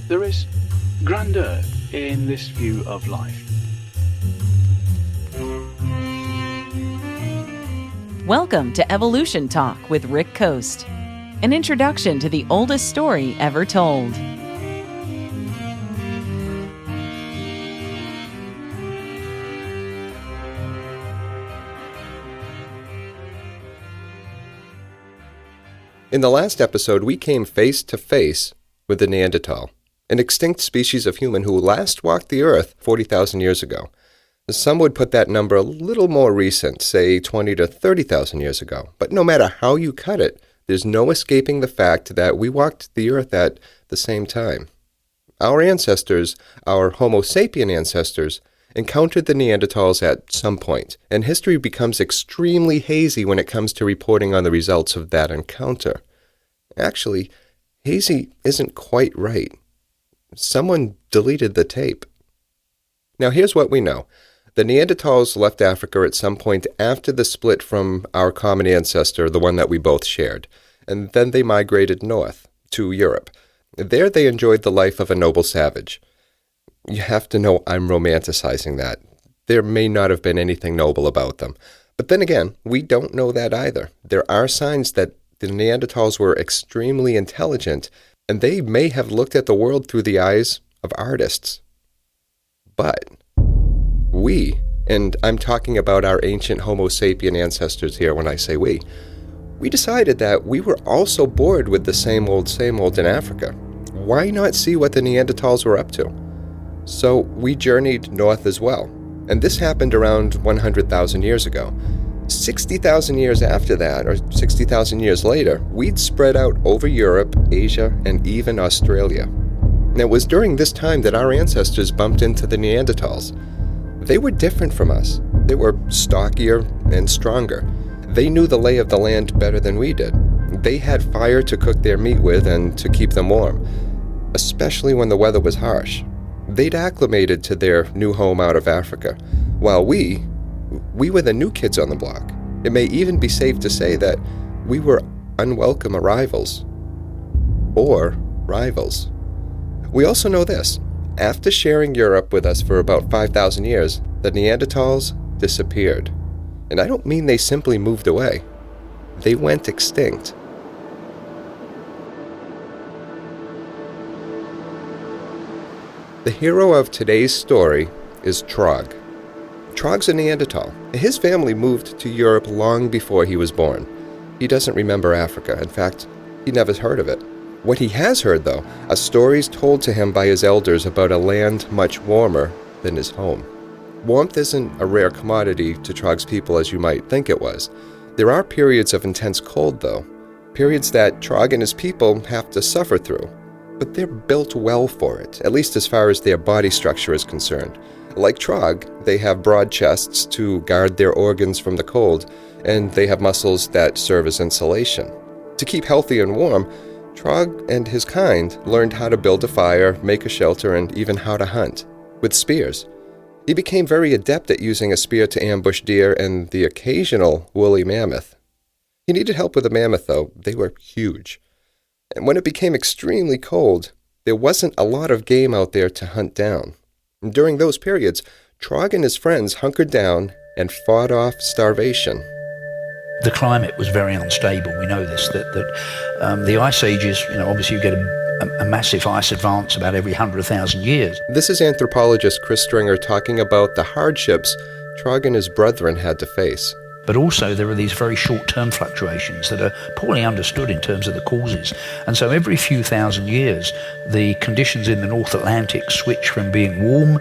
There is grandeur in this view of life. Welcome to Evolution Talk with Rick Coast, an introduction to the oldest story ever told. In the last episode, we came face to face with the Neanderthal, an extinct species of human who last walked the earth 40,000 years ago. Some would put that number a little more recent, say 20 to 30,000 years ago. But no matter how you cut it, there's no escaping the fact that we walked the earth at the same time. Our ancestors, our Homo sapien ancestors, encountered the Neanderthals at some point, and history becomes extremely hazy when it comes to reporting on the results of that encounter. Actually, hazy isn't quite right. Someone deleted the tape. Now here's what we know. The Neanderthals left Africa at some point after the split from our common ancestor, the one that we both shared, and then they migrated north to Europe. There they enjoyed the life of a noble savage. You have to know I'm romanticizing that. There may not have been anything noble about them. But then again, we don't know that either. There are signs that the Neanderthals were extremely intelligent, and they may have looked at the world through the eyes of artists. But we, and I'm talking about our ancient Homo sapien ancestors here when I say we decided that we were also bored with the same old in Africa. Why not see what the Neanderthals were up to? So we journeyed north as well, and this happened around 100,000 years ago. 60,000 years after that, or 60,000 years later, we'd spread out over Europe, Asia, and even Australia. And it was during this time that our ancestors bumped into the Neanderthals. They were different from us. They were stockier and stronger. They knew the lay of the land better than we did. They had fire to cook their meat with and to keep them warm, especially when the weather was harsh. They'd acclimated to their new home out of Africa, while we were the new kids on the block. It may even be safe to say that we were unwelcome arrivals. Or rivals. We also know this. After sharing Europe with us for about 5,000 years, the Neanderthals disappeared. And I don't mean they simply moved away. They went extinct. The hero of today's story is Trog. Trog's a Neanderthal. His family moved to Europe long before he was born. He doesn't remember Africa. In fact, he never heard of it. What he has heard, though, are stories told to him by his elders about a land much warmer than his home. Warmth isn't a rare commodity to Trog's people as you might think it was. There are periods of intense cold, though. Periods that Trog and his people have to suffer through. But they're built well for it, at least as far as their body structure is concerned. Like Trog, they have broad chests to guard their organs from the cold, and they have muscles that serve as insulation. To keep healthy and warm, Trog and his kind learned how to build a fire, make a shelter, and even how to hunt, with spears. He became very adept at using a spear to ambush deer and the occasional woolly mammoth. He needed help with a mammoth, though. They were huge. And when it became extremely cold, there wasn't a lot of game out there to hunt down. And during those periods, Trog and his friends hunkered down and fought off starvation. The climate was very unstable. We know this, that the ice ages, obviously you get a massive ice advance about every 100,000 years. This is anthropologist Chris Stringer talking about the hardships Trog and his brethren had to face. But also there are these very short-term fluctuations that are poorly understood in terms of the causes. And so every few thousand years, the conditions in the North Atlantic switch from being warm,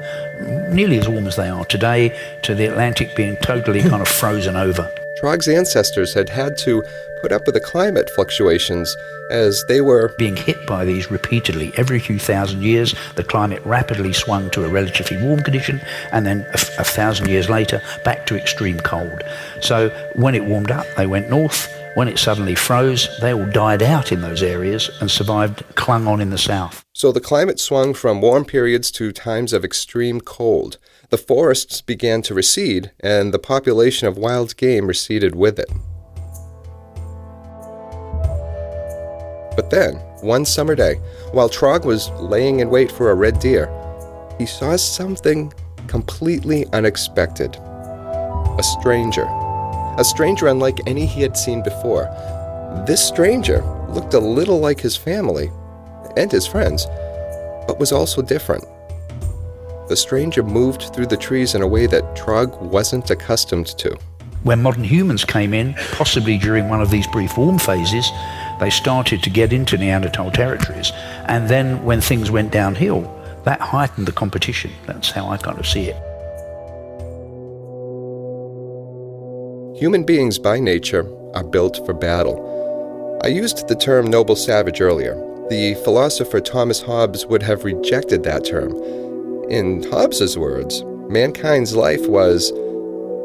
nearly as warm as they are today, to the Atlantic being totally kind of frozen over. Trog's ancestors had to put up with the climate fluctuations as they were being hit by these repeatedly. Every few thousand years, the climate rapidly swung to a relatively warm condition, and then a thousand years later, back to extreme cold. So when it warmed up, they went north. When it suddenly froze, they all died out in those areas and survived, clung on in the south. So the climate swung from warm periods to times of extreme cold. The forests began to recede, and the population of wild game receded with it. But then, One summer day, while Trog was laying in wait for a red deer, he saw something completely unexpected. A stranger unlike any he had seen before. This stranger looked a little like his family and his friends, but was also different. The stranger moved through the trees in a way that Trog wasn't accustomed to. When modern humans came in, possibly during one of these brief warm phases, they started to get into Neanderthal territories. And then when things went downhill, that heightened the competition. That's how I kind of see it. Human beings by nature are built for battle. I used the term noble savage earlier. The philosopher Thomas Hobbes would have rejected that term. In Hobbes's words, mankind's life was,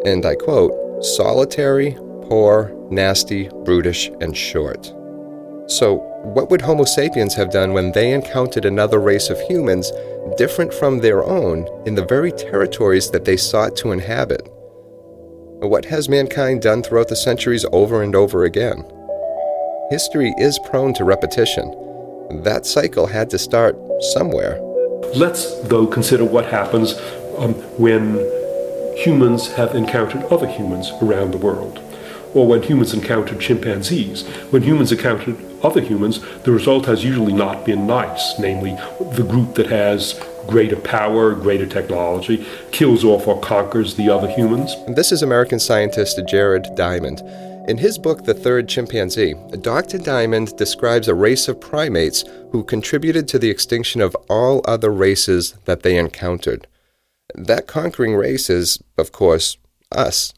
and I quote, solitary, poor, nasty, brutish, and short. So, what would Homo sapiens have done when they encountered another race of humans different from their own in the very territories that they sought to inhabit? What has mankind done throughout the centuries over and over again? History is prone to repetition. That cycle had to start somewhere. Let's, though, consider what happens when humans have encountered other humans around the world, or when humans encountered chimpanzees. When humans encountered other humans, the result has usually not been nice, namely, the group that has greater power, greater technology, kills off or conquers the other humans. This is American scientist Jared Diamond. In his book, The Third Chimpanzee, Dr. Diamond describes a race of primates who contributed to the extinction of all other races that they encountered. That conquering race is, of course, us.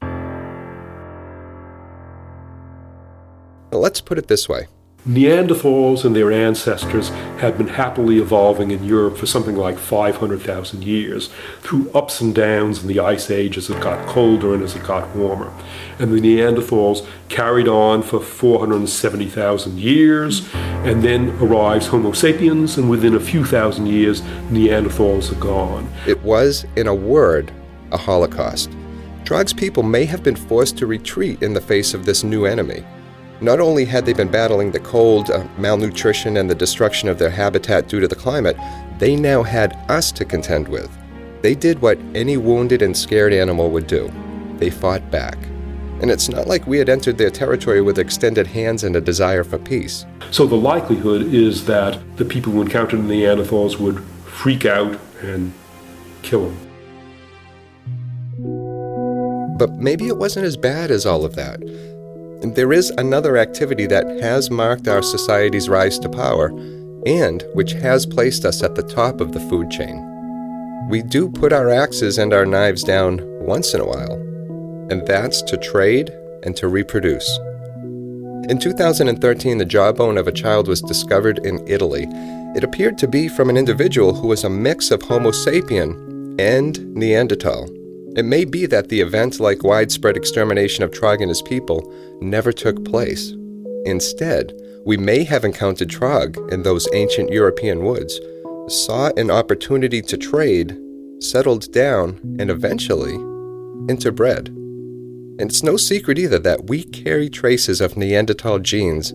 Let's put it this way. Neanderthals and their ancestors had been happily evolving in Europe for something like 500,000 years, through ups and downs in the Ice Age as it got colder and as it got warmer. And the Neanderthals carried on for 470,000 years, and then arrives Homo sapiens, and within a few thousand years, Neanderthals are gone. It was, in a word, a holocaust. Trog's people may have been forced to retreat in the face of this new enemy. Not only had they been battling the cold, malnutrition, and the destruction of their habitat due to the climate, they now had us to contend with. They did what any wounded and scared animal would do. They fought back. And it's not like we had entered their territory with extended hands and a desire for peace. So the likelihood is that the people who encountered the Neanderthals would freak out and kill them. But maybe it wasn't as bad as all of that. There is another activity that has marked our society's rise to power, and which has placed us at the top of the food chain. We do put our axes and our knives down once in a while, and that's to trade and to reproduce. In 2013, the jawbone of a child was discovered in Italy. It appeared to be from an individual who was a mix of Homo sapien and Neanderthal. It may be that the event-like widespread extermination of Trog and his people never took place. Instead, we may have encountered Trog in those ancient European woods, saw an opportunity to trade, settled down, and eventually interbred. And it's no secret either that we carry traces of Neanderthal genes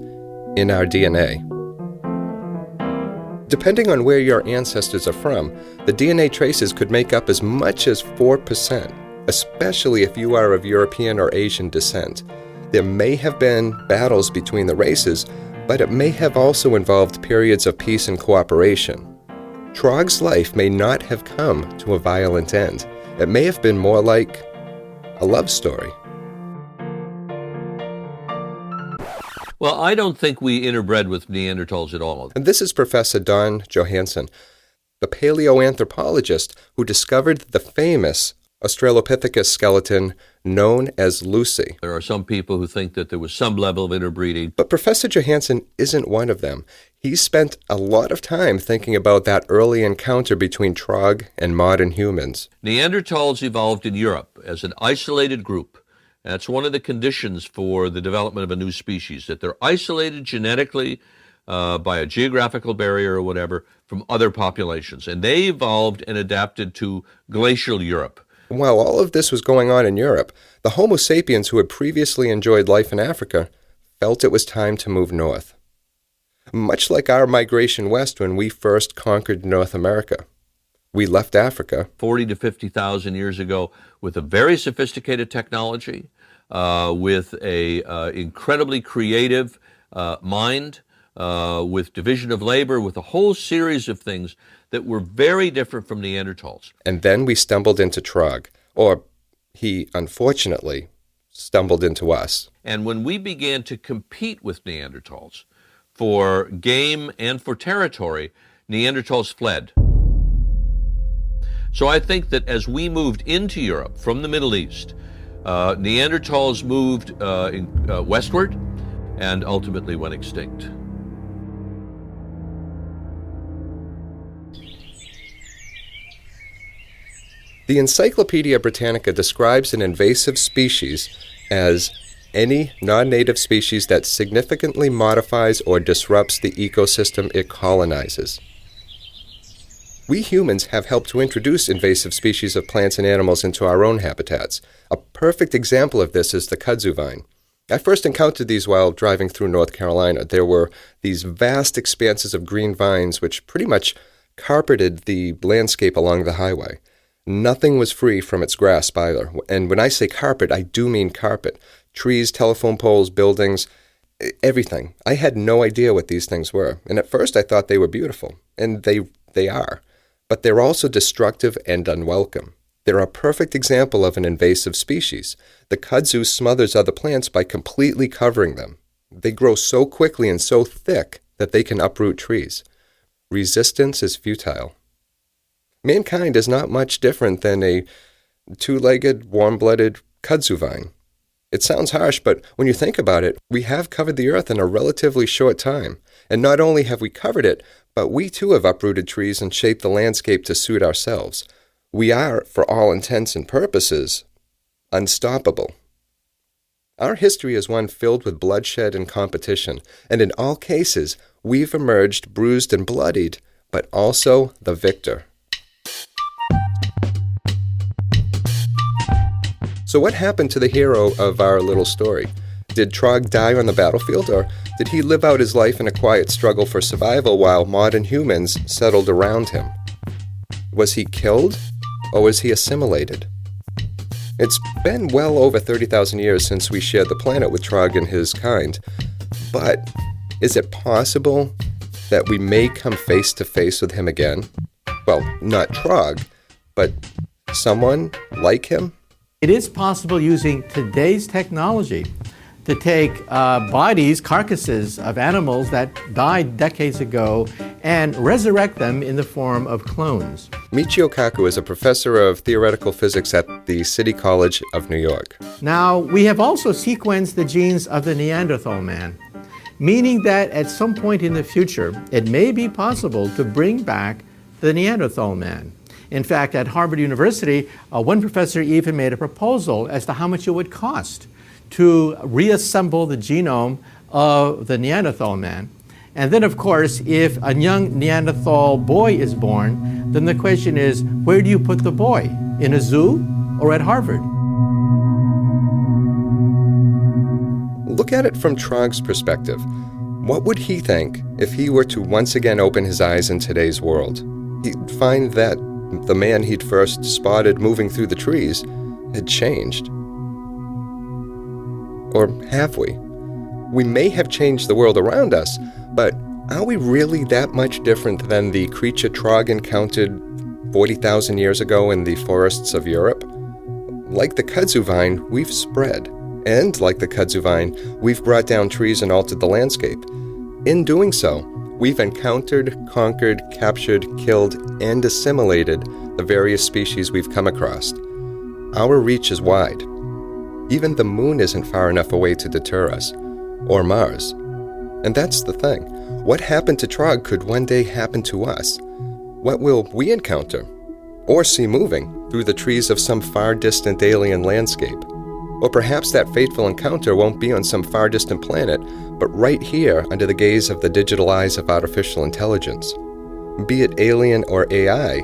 in our DNA. Depending on where your ancestors are from, the DNA traces could make up as much as 4%, especially if you are of European or Asian descent. There may have been battles between the races, but it may have also involved periods of peace and cooperation. Trog's life may not have come to a violent end. It may have been more like a love story. Well, I don't think we interbred with Neanderthals at all. And this is Professor Don Johansson, the paleoanthropologist who discovered the famous Australopithecus skeleton known as Lucy. There are some people who think that there was some level of interbreeding. But Professor Johansson isn't one of them. He spent a lot of time thinking about that early encounter between Trog and modern humans. Neanderthals evolved in Europe as an isolated group. That's one of the conditions for the development of a new species, that they're isolated genetically by a geographical barrier or whatever from other populations. And they evolved and adapted to glacial Europe. While all of this was going on in Europe, the Homo sapiens who had previously enjoyed life in Africa felt it was time to move north. Much like our migration west when we first conquered North America. We left Africa 40 to 50,000 years ago with a very sophisticated technology, with a incredibly creative mind, with division of labor, with a whole series of things that were very different from Neanderthals. And then we stumbled into Trog, or he, unfortunately, stumbled into us. And when we began to compete with Neanderthals for game and for territory, Neanderthals fled. So I think that as we moved into Europe from the Middle East, Neanderthals moved westward and ultimately went extinct. The Encyclopedia Britannica describes an invasive species as any non-native species that significantly modifies or disrupts the ecosystem it colonizes. We humans have helped to introduce invasive species of plants and animals into our own habitats. A perfect example of this is the kudzu vine. I first encountered these while driving through North Carolina. There were these vast expanses of green vines which pretty much carpeted the landscape along the highway. Nothing was free from its grasp either. And when I say carpet, I do mean carpet. Trees, telephone poles, buildings, everything. I had no idea what these things were. And at first I thought they were beautiful. And they are. But they're also destructive and unwelcome. They're a perfect example of an invasive species. The kudzu smothers other plants by completely covering them. They grow so quickly and so thick that they can uproot trees. Resistance is futile. Mankind is not much different than a two-legged, warm-blooded kudzu vine. It sounds harsh, but when you think about it, we have covered the earth in a relatively short time. And not only have we covered it, but we too have uprooted trees and shaped the landscape to suit ourselves. We are, for all intents and purposes, unstoppable. Our history is one filled with bloodshed and competition, and in all cases, we've emerged bruised and bloodied, but also the victor. So what happened to the hero of our little story? Did Trog die on the battlefield, or did he live out his life in a quiet struggle for survival while modern humans settled around him? Was he killed, or was he assimilated? It's been well over 30,000 years since we shared the planet with Trog and his kind, but is it possible that we may come face to face with him again? Well, not Trog, but someone like him? It is possible using today's technology to take bodies, carcasses of animals that died decades ago and resurrect them in the form of clones. Michio Kaku is a professor of theoretical physics at the City College of New York. Now, we have also sequenced the genes of the Neanderthal man, meaning that at some point in the future, it may be possible to bring back the Neanderthal man. In fact, at Harvard University, one professor even made a proposal as to how much it would cost to reassemble the genome of the Neanderthal man. And then, of course, if a young Neanderthal boy is born, then the question is, where do you put the boy? In a zoo or at Harvard? Look at it from Trog's perspective. What would he think if he were to once again open his eyes in today's world? He'd find that the man he'd first spotted moving through the trees had changed. Or have we? We may have changed the world around us, but are we really that much different than the creature Trog encountered 40,000 years ago in the forests of Europe? Like the kudzu vine, we've spread. And like the kudzu vine, we've brought down trees and altered the landscape. In doing so, we've encountered, conquered, captured, killed, and assimilated the various species we've come across. Our reach is wide. Even the moon isn't far enough away to deter us, or Mars. And that's the thing. What happened to Trog could one day happen to us. What will we encounter, or see moving, through the trees of some far-distant alien landscape? Or perhaps that fateful encounter won't be on some far-distant planet, but right here under the gaze of the digital eyes of artificial intelligence. Be it alien or AI,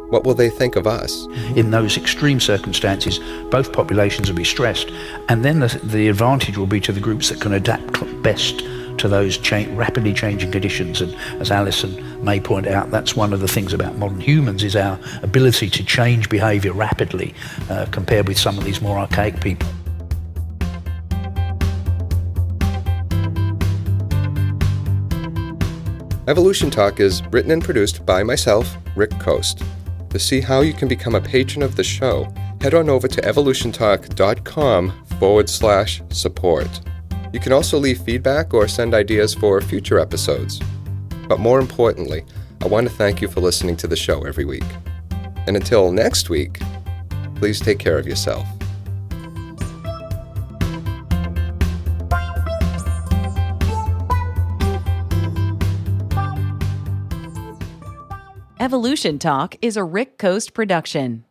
what will they think of us? In those extreme circumstances, both populations will be stressed, and then the advantage will be to the groups that can adapt best to those rapidly changing conditions. And as Alison may point out, that's one of the things about modern humans, is our ability to change behaviour rapidly compared with some of these more archaic people. Evolution Talk is written and produced by myself, Rick Coast. To see how you can become a patron of the show, head on over to evolutiontalk.com/support. You can also leave feedback or send ideas for future episodes. But more importantly, I want to thank you for listening to the show every week. And until next week, please take care of yourself. Evolution Talk is a Rick Coast production.